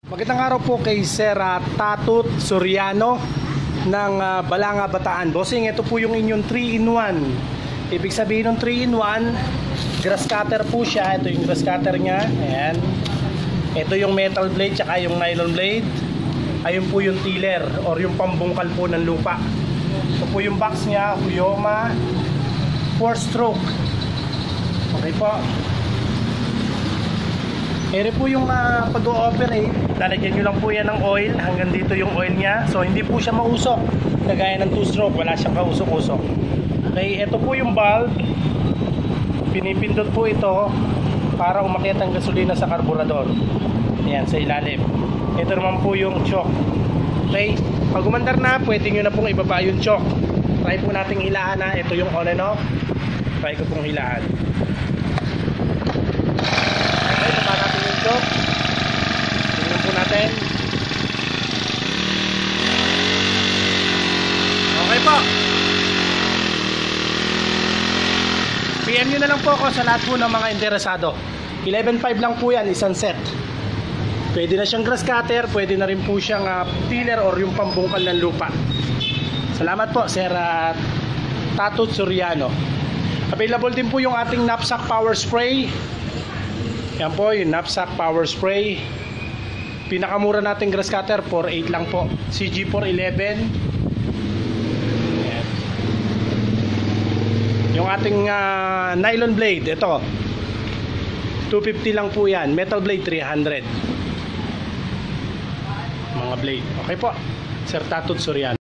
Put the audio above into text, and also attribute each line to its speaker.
Speaker 1: Magandang araw po kay Sir Tatut Soriano ng Balanga, Bataan. Bossing, ito po yung inyong 3-in-1. Ibig sabihin ng 3-in-1, grass cutter po siya. Ito yung grass cutter niya. Ayan. Ito yung metal blade tsaka yung nylon blade. Ayun po yung tiller or yung pambungkal po ng lupa. Ito po yung box niya, Huyoma 4-stroke. Okay po. Ere po yung pag-o-operate, lalagyan nyo lang po yan ng oil. Hanggang dito yung oil niya. So hindi po siya mausok. Kagaya ng 2-stroke, wala siyang kausok-usok. Okay, ito po yung valve. Pinipindot po ito para umakyat ang gasolina sa karburador. Ayan, sa ilalim. Ito naman po yung choke. Okay, pag umandar na, pwede nyo na pong ibaba yung choke. Try po nating hilaan na. Ito yung on and off. Try ko pong hilaan. Tingnan po natin. Okay po. PM nyo na lang po ako sa lahat po ng mga interesado. 11.5 lang po yan, isang set. Pwede na siyang grass cutter, pwede na rin po siyang tiller or yung pambungkal ng lupa. Salamat po, Sir Tatut Soriano. Available din po yung ating knapsack power spray. Yan po yung knapsack power spray. Pinakamura nating grass cutter 4.8 lang po. CG411. Yan. Yung ating nylon blade, ito 250 lang po yan. Metal blade 300. Mga blade. Okay po, Sir Tatut Soriano.